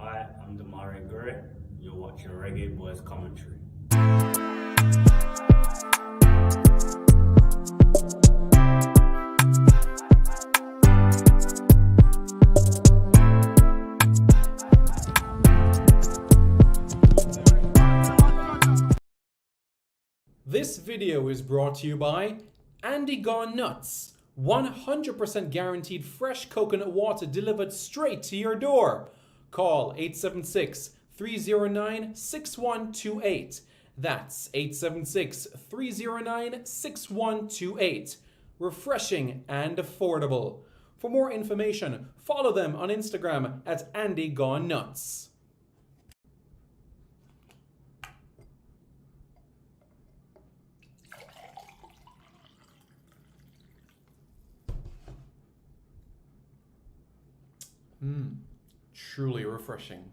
Hi, I'm Damari Gurry. You're watching Reggae Boys Commentary. This video is brought to you by Andy Gone Nuts. 100% guaranteed fresh coconut water delivered straight to your door. Call 876 309 6128. That's 876 309 6128. Refreshing and affordable. For more information, follow them on Instagram at Andy Gone Nuts. Truly refreshing.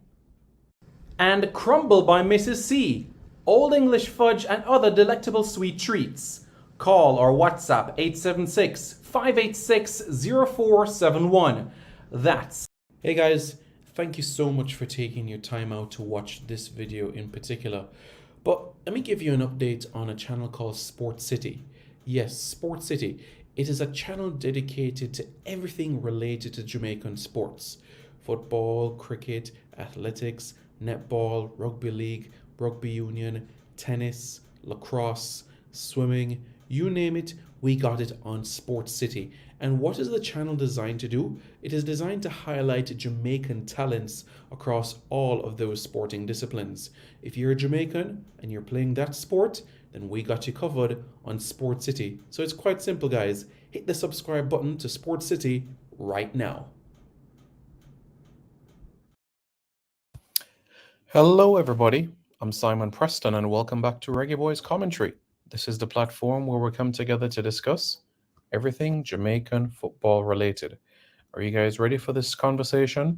And Crumble by Mrs. C. Old English fudge and other delectable sweet treats. Call or WhatsApp 876 586 0471. That's. Hey guys, thank you so much for taking your time out to watch this video in particular. But let me give you an update on a channel called Sport City. Yes, Sport City. It is a channel dedicated to everything related to Jamaican sports. Football, cricket, athletics, netball, rugby league, rugby union, tennis, lacrosse, swimming, you name it, we got it on Sports City. And what is the channel designed to do? It is designed to highlight Jamaican talents across all of those sporting disciplines. If you're a Jamaican and you're playing that sport, then we got you covered on Sports City. So it's quite simple, guys. Hit the subscribe button to Sports City right now. Hello, everybody. I'm Simon Preston, and welcome back to Reggae Boys Commentary. This is the platform where we come together to discuss everything Jamaican football related. Are you guys ready for this discussion?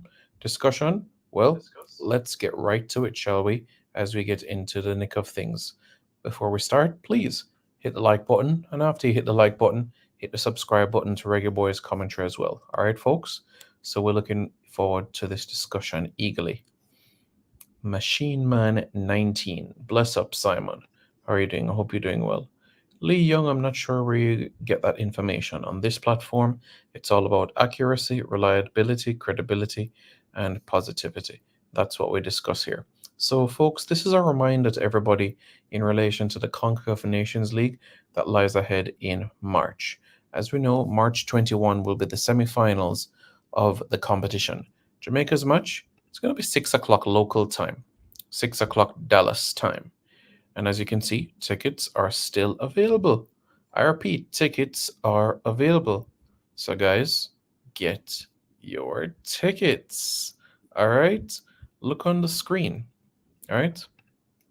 Well, let's get right to it, shall we, as we get into the nick of things. Before we start, please hit the like button, and after you hit the like button, hit the subscribe button to Reggae Boys Commentary as well. All right, folks? So we're looking forward to this discussion eagerly. Machine Man 19. Bless up, Simon. How are you doing? I hope you're doing well. Lee Young, I'm not sure where you get that information. On this platform, it's all about accuracy, reliability, credibility, and positivity. That's what we discuss here. So, folks, this is a reminder to everybody in relation to the CONCACAF Nations League that lies ahead in March. As we know, March 21 will be the semi-finals of the competition. Jamaica's match, it's going to be 6 o'clock local time, 6 o'clock Dallas time. And as you can see, tickets are still available. I repeat, tickets are available. So guys, get your tickets. All right? Look on the screen. All right?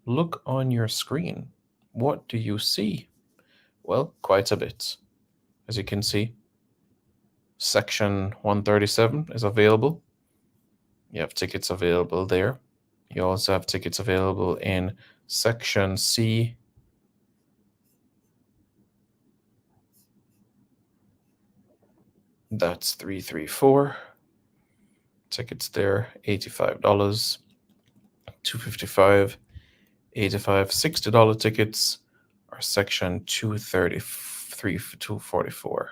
Look on your screen. What do you see? Well, quite a bit. As you can see, section 137 is available. You have tickets available there. You also have tickets available in Section C. That's 334. Tickets there, $85, $255, $85, $60 tickets are Section 233, 244.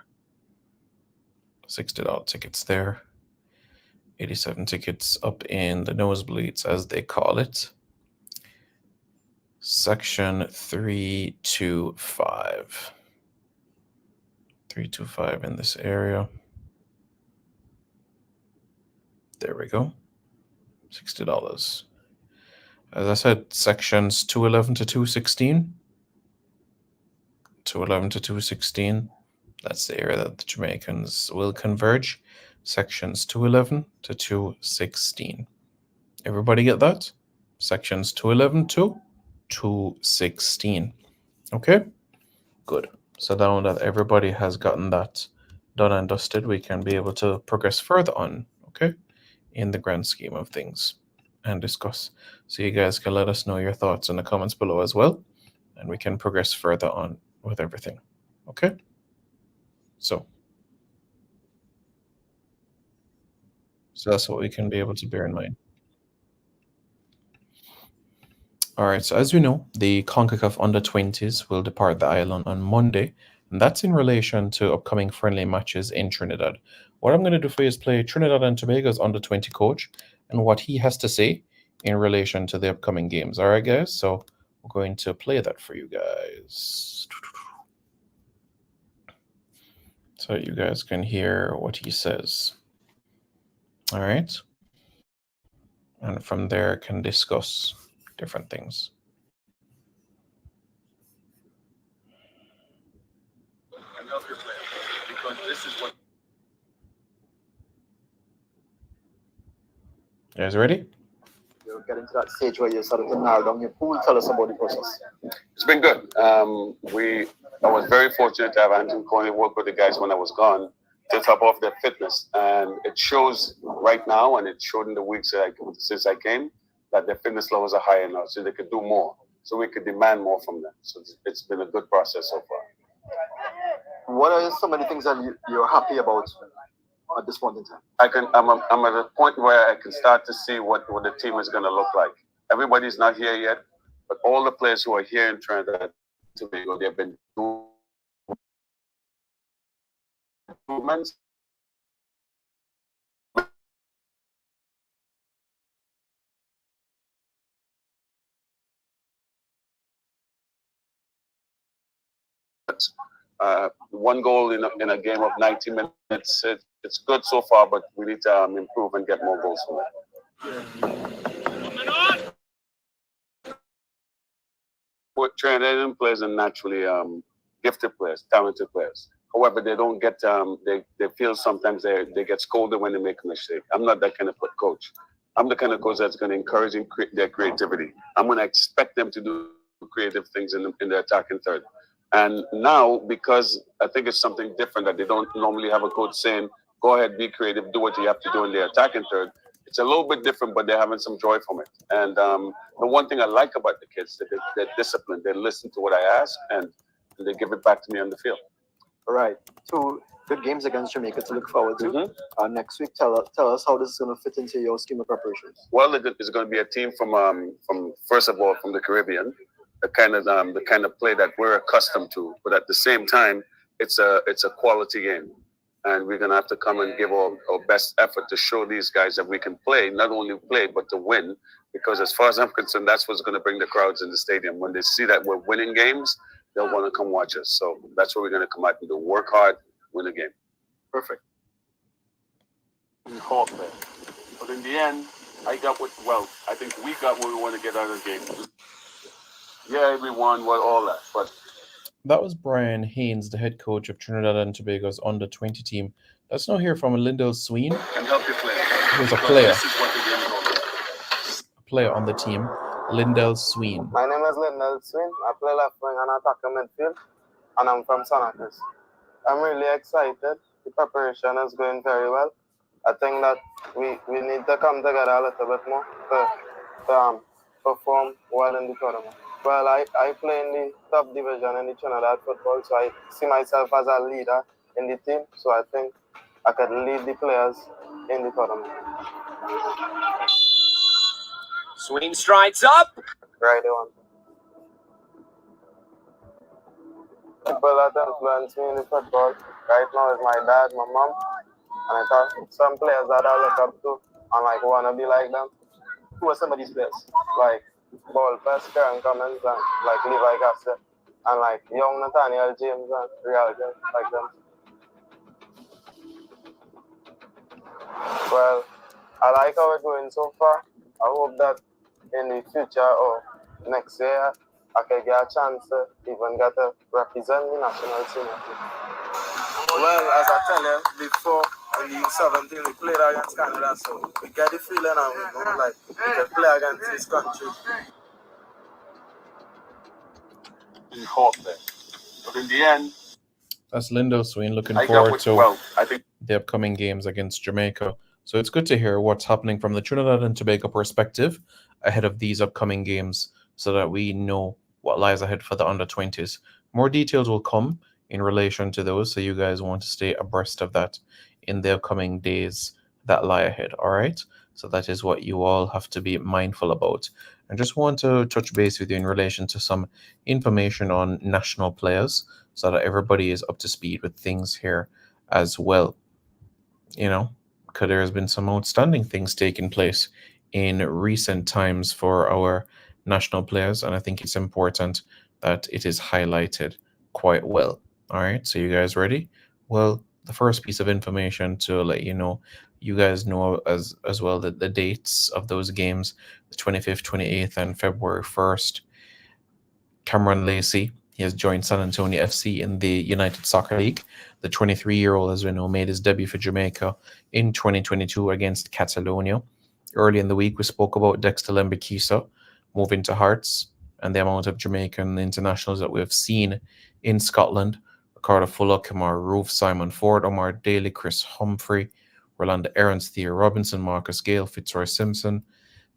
$60 tickets there. 87 tickets up in the nosebleeds, as they call it. Section 325. 325 in this area. There we go. $60. As I said, sections 211 to 216. 211 to 216. That's the area that the Jamaicans will converge. Sections 211 to 216. Everybody get that? Sections 211 to 216. Okay? Good. So now that everybody has gotten that done and dusted, we can be able to progress further on, okay, in the grand scheme of things and discuss. So you guys can let us know your thoughts in the comments below as well, and we can progress further on with everything, okay? So that's what we can be able to bear in mind. All right, so as we know, the CONCACAF under-20s will depart the island on Monday, and that's in relation to upcoming friendly matches in Trinidad. What I'm going to do for you is play Trinidad and Tobago's under-20 coach and what he has to say in relation to the upcoming games. All right, guys, so we're going to play that for you guys so you guys can hear what he says. All right, and from there can discuss different things. And help your players, because this is what. You guys ready? You're getting to that stage where you're starting to narrow down your pool. Tell us about the process. It's been good. I was very fortunate to have Andrew Coney work with the guys when I was gone to top off their fitness, and it shows right now, and it showed in the weeks since I came, that their fitness levels are higher now, so they could do more, so we could demand more from them. So it's been a good process so far. What are some of the things that you're happy about at this point in time? I'm at a point where I can start to see what the team is going to look like. Everybody's not here yet, but all the players who are here in Trinidad Tobago, they've been doing improvements. One goal in a game of 90 minutes, it's good so far, but we need to improve and get more goals from it. Trinidadian players are naturally gifted players, talented players. However, they don't get they feel sometimes they get scolded when they make a mistake. I'm not that kind of coach. I'm the kind of coach that's going to encourage their creativity. I'm going to expect them to do creative things in the attacking third. And now, because I think it's something different that they don't normally have a coach saying, go ahead, be creative, do what you have to do in the attacking third. It's a little bit different, but they're having some joy from it. And the one thing I like about the kids, they're disciplined. They listen to what I ask, and they give it back to me on the field. All right. 2 good games against Jamaica to look forward to. Mm-hmm. Next week, tell us how this is going to fit into your scheme of preparations. Well, it's going to be a team from first of all, from the Caribbean, the kind of play that we're accustomed to. But at the same time, it's a quality game. And we're going to have to come and give our best effort to show these guys that we can play, not only play, but to win. Because as far as I'm concerned, that's what's going to bring the crowds in the stadium. When they see that we're winning games, they'll want to come watch us. So that's what we're going to come out and do. Work hard, win a game. Perfect. Hawk there. But in the end, I think we got what we want to get out of the game. Yeah, everyone, all that. But that was Brian Haynes, the head coach of Trinidad and Tobago's under-20 team. Let's now hear from Lindell Sween. And help your player. Who's a player. This is what the game is all about. A player on the team, Lindell Sween. My name is Lindell Sween. I play left wing and attacker midfield, and I'm from Santa Cruz. I'm really excited. The preparation is going very well. I think that we need to come together a little bit more to perform well in the tournament. Well, I play in the top division in the Trinidad football, so I see myself as a leader in the team. So I think I could lead the players in the tournament. Swing strides up. Right on. People that influence me in the football right now is my dad, my mom, and I thought some players that I look up to and want to be like them. Who are some of these players? Like Ball Pest, Karen Cummins, and Levi Gasset, and young Nathaniel James and Real James, like them. Well, I like how we're doing so far. I hope that in the future or next year, I can get a chance to even get to represent the national team. Well, as I tell you, before in the U17, we played against Canada, so we get the feeling and we know we can play against this country. Hawk there. But in the end, that's Lindell Sween looking forward to the upcoming games against Jamaica. So it's good to hear what's happening from the Trinidad and Tobago perspective ahead of these upcoming games so that we know what lies ahead for the under-20s. More details will come in relation to those, so you guys want to stay abreast of that in the upcoming days that lie ahead. All right. So that is what you all have to be mindful about. I just want to touch base with you in relation to some information on national players so that everybody is up to speed with things here as well. You know, because there has been some outstanding things taking place in recent times for our national players, and I think it's important that it is highlighted quite well. All right, so you guys ready? Well, the first piece of information to let you guys know as well that the dates of those games, the 25th, 28th, and February 1st. Cameron Lacey. He has joined San Antonio FC in the United Soccer League. The 23-year-old has made his debut for Jamaica in 2022 against Catalonia. Early in the week, we spoke about Dexter Lembikisa moving to Hearts and the amount of Jamaican internationals that we have seen in Scotland. Ricardo Fuller, Kamar Roof, Simon Ford, Omar Daly, Chris Humphrey, Rolanda Aarons, Theo Robinson, Marcus Gale, Fitzroy Simpson,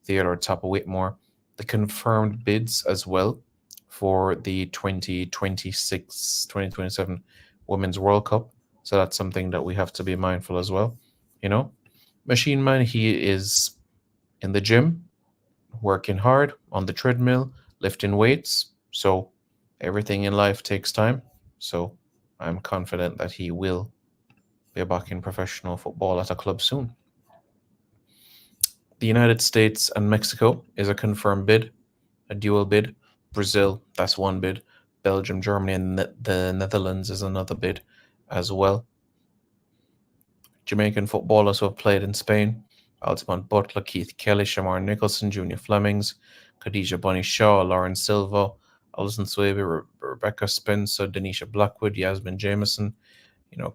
Theodore Tapper Whitmore. The confirmed bids as well for the 2026-2027 Women's World Cup. So that's something that we have to be mindful as well. Machine Man, he is in the gym, working hard on the treadmill, lifting weights. So everything in life takes time. So I'm confident that he will be back in professional football at a club soon. The United States and Mexico is a confirmed bid, a dual bid. Brazil, that's one bid. Belgium, Germany, and the Netherlands is another bid as well. Jamaican footballers who have played in Spain: Altamont Butler, Keith Kelly, Shamar Nicholson, Junior Flemings, Khadija Bunny Shaw, Lauren Silva, Alison Swaby, Rebecca Spencer, Denisha Blackwood, Yasmin Jameson.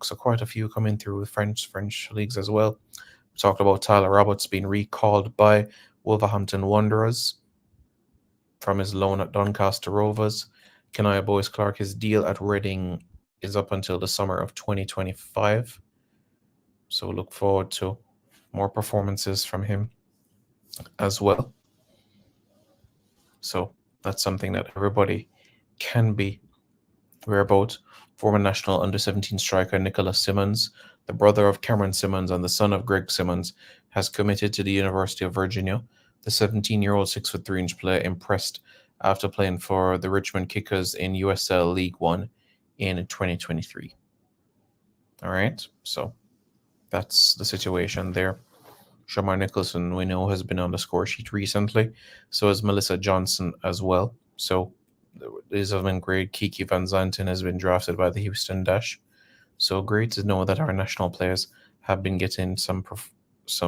So quite a few coming through with French leagues as well. We talked about Tyler Roberts being recalled by Wolverhampton Wanderers from his loan at Doncaster Rovers. Kenaya Boyce Clark, his deal at Reading is up until the summer of 2025. So look forward to more performances from him as well. So that's something that everybody can be aware about. Former national under-17 striker Nicholas Simmons, the brother of Cameron Simmons and the son of Greg Simmons, has committed to the University of Virginia. The 17-year-old 6'3" player impressed after playing for the Richmond Kickers in USL League One in 2023. All right, so that's the situation there. Shamar Nicholson, we know, has been on the score sheet recently. So has Melissa Johnson as well. So these have been great. Kiki Van Zanten has been drafted by the Houston Dash. So great to know that our national players have been getting some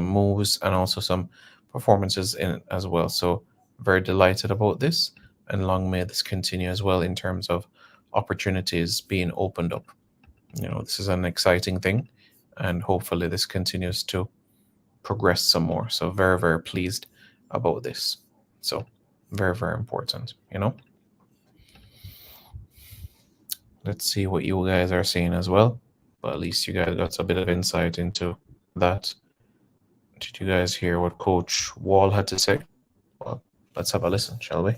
moves and also some performances in it as well. So very delighted about this, and long may this continue as well in terms of opportunities being opened up. This is an exciting thing, and hopefully this continues to progress some more. So very, very pleased about this. So very, very important. Let's see what you guys are saying as well. But at least you guys got a bit of insight into that. Did you guys hear what Coach Wall had to say? Well, let's have a listen, shall we?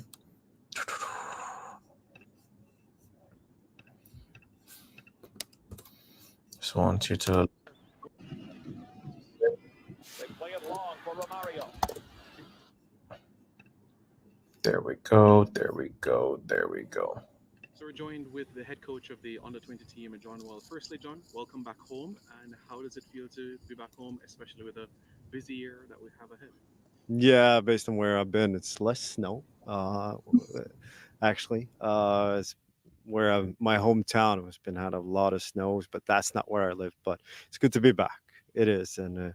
Just want you to. There we go. There we go. There we go. So we're joined with the head coach of the under-20 team, John Wall. Firstly, John, welcome back home. And how does it feel to be back home, especially with a busy year that we have ahead? Yeah, based on where I've been, it's less snow. Actually, it's where my hometown has been had a lot of snows, but that's not where I live. But it's good to be back. It is, and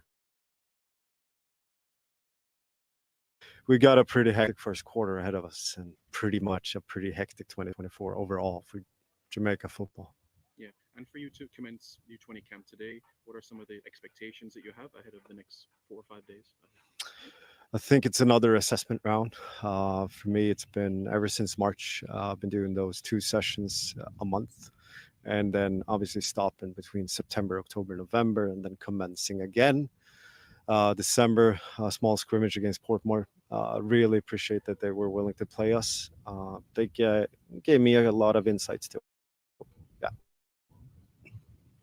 we got a pretty hectic first quarter ahead of us, and pretty much a pretty hectic 2024 overall for Jamaica football. Yeah, and for you to commence U20 camp today, what are some of the expectations that you have ahead of the next 4 or 5 days? I think it's another assessment round. For me, it's been ever since March. I've been doing those 2 sessions a month, and then obviously stopping between September, October, November, and then commencing again. December, a small scrimmage against Portmore. Really appreciate that they were willing to play us. They gave me a lot of insights too. Yeah.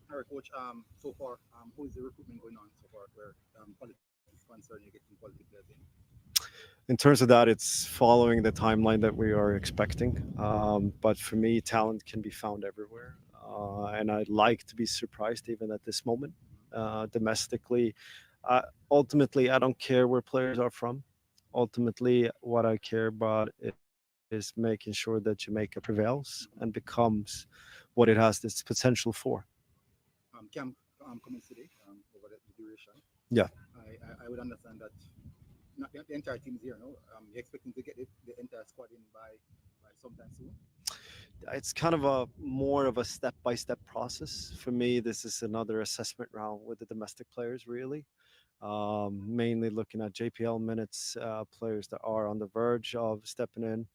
All right, Coach. So far, how is the recruitment going on so far? Where concerned you're getting quality players in? In terms of that, it's following the timeline that we are expecting. But for me, talent can be found everywhere. And I'd like to be surprised even at this moment. Domestically, ultimately, I don't care where players are from. Ultimately, what I care about is making sure that Jamaica prevails and becomes what it has its potential for. Camp comments today over the duration. Yeah. I would understand that not the entire team is here, no? You're expecting to get the entire squad in by sometime soon? It's kind of a more of a step-by-step process. For me, this is another assessment round with the domestic players, really. Mainly looking at JPL minutes, players that are on the verge of stepping in.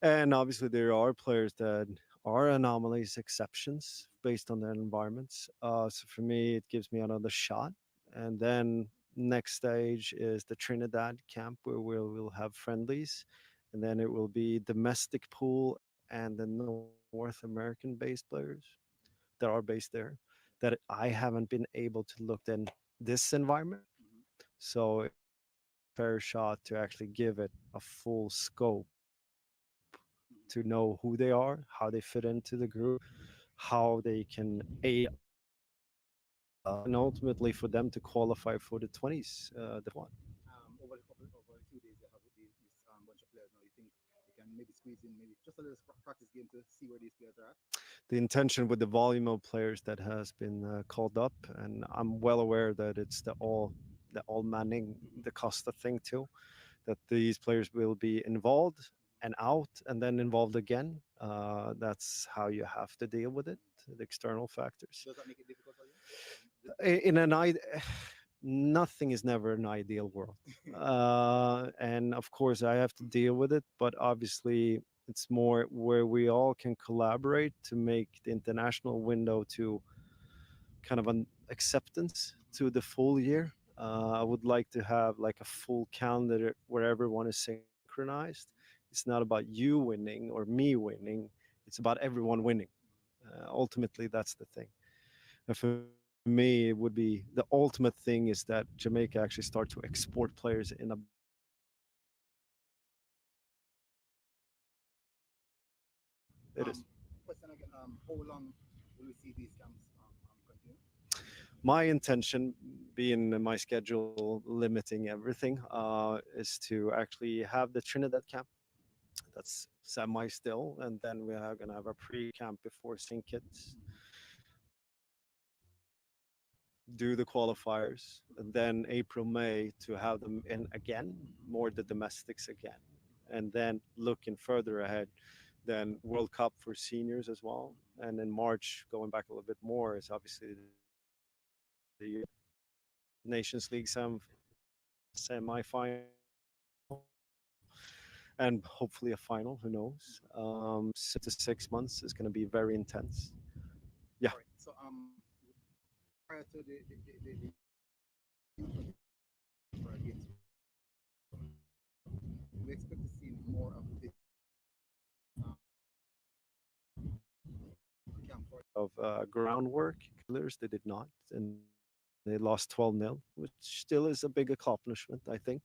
And obviously, there are players that are anomalies, exceptions based on their environments. So for me, it gives me another shot. And then next stage is the Trinidad camp where we'll have friendlies. And then it will be domestic pool and the North American based players that are based there that I haven't been able to look in this environment. So fair shot to actually give it a full scope to know who they are, how they fit into the group, how they can aid, and ultimately for them to qualify for the 20s, the one. Over a few days, you have this bunch of players now. You think you can maybe squeeze in maybe just a little practice game to see where these players are at? The intention with the volume of players that has been called up, and I'm well aware that it's the all manning the Costa thing too, that these players will be involved and out and then involved again. That's how you have to deal with it, the external factors. Does that make it difficult for you? In an nothing is never an ideal world, and of course I have to deal with it, but obviously it's more where we all can collaborate to make the international window to kind of an acceptance to the full year. I would like to have like a full calendar where everyone is synchronized. It's not about you winning or me winning, it's about everyone winning. Ultimately, that's the thing. And for me, it would be the ultimate thing is that Jamaica actually start to export players in a it is. Question again, how long will we see these camps continue? My intention, being in my schedule limiting everything, is to actually have the Trinidad camp. That's semi still, and then we are gonna have a pre-camp before St. Kitts. Do the qualifiers, and then April, May to have them in again, more the domestics again, and then looking further ahead, then World Cup for seniors as well, and in March, going back a little bit more, is obviously the Nations League semi-final, and hopefully a final. Who knows? 6 to 6 months is going to be very intense. Yeah. Right. So prior to the games, we expect to see more of this camp for Of groundwork, killers they did not, and they lost 12-0, which still is a big accomplishment, I think.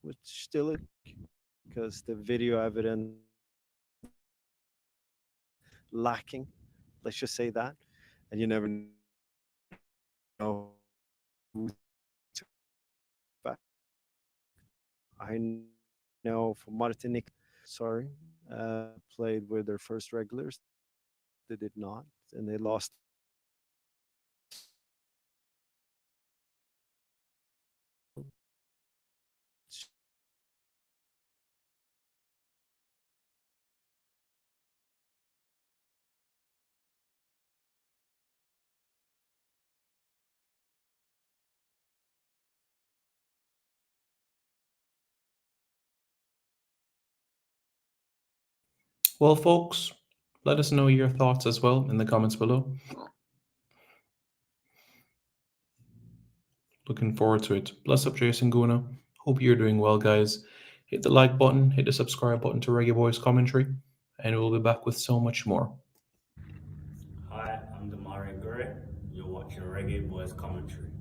Which still is, because the video evidence lacking, let's just say that, and you never know who to back. I know for Martinique, sorry, played with their first regulars, they did not, and they lost. Well, folks, let us know your thoughts as well in the comments below. Looking forward to it. Bless up, Jason Guna. Hope you're doing well, guys. Hit the like button, hit the subscribe button to Reggae Boys Commentary, and we'll be back with so much more. Hi, I'm Damari Gray. You're watching Reggae Boys Commentary.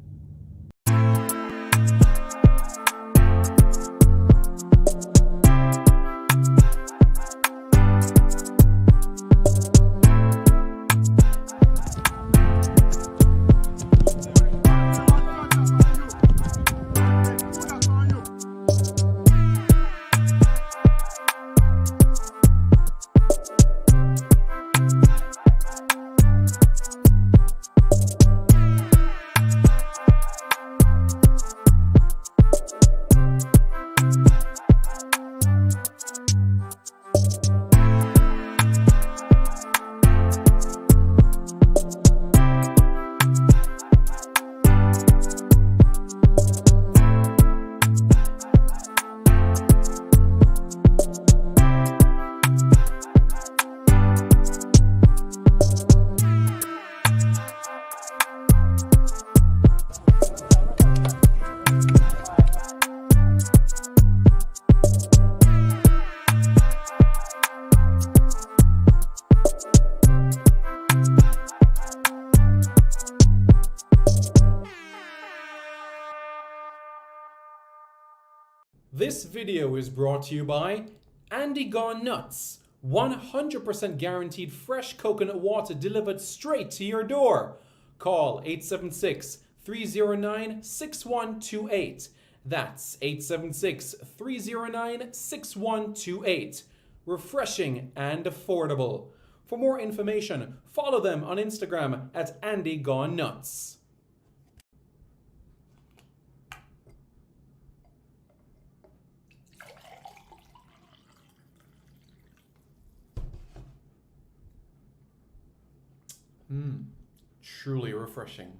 This video is brought to you by Andy Gone Nuts. 100% guaranteed fresh coconut water delivered straight to your door. Call 876-309-6128. That's 876-309-6128. Refreshing and affordable. For more information, follow them on Instagram at Andy Gone Nuts. Truly refreshing.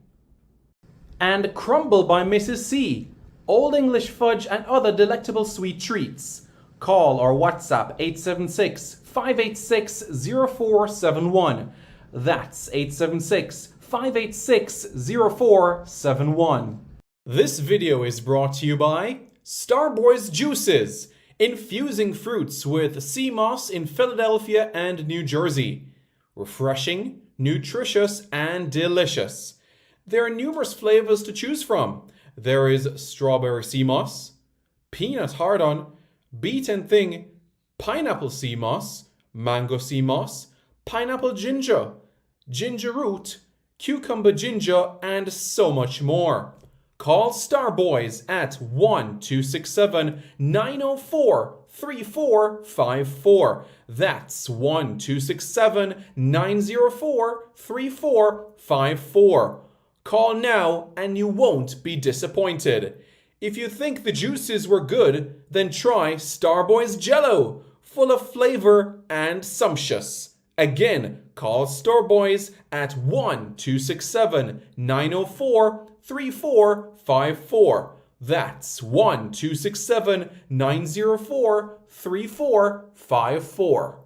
And Crumble by Mrs. C. Old English fudge and other delectable sweet treats. Call or WhatsApp 876-586-0471. That's 876-586-0471. This video is brought to you by Starboys Juices, infusing fruits with sea moss in Philadelphia and New Jersey. Refreshing, nutritious, and delicious. There are numerous flavors to choose from. There is strawberry sea moss, peanut hard-on, beet and thing, pineapple sea moss, mango sea moss, pineapple ginger, ginger root, cucumber ginger, and so much more. Call Starboys at 1-267-904-3454. That's 1-267-904-3454. Call now and you won't be disappointed. If you think the juices were good, then try Starboys Jello, full of flavor and sumptuous. Again, call Starboys at 1-267-904-3454. That's 1-267-904-3454.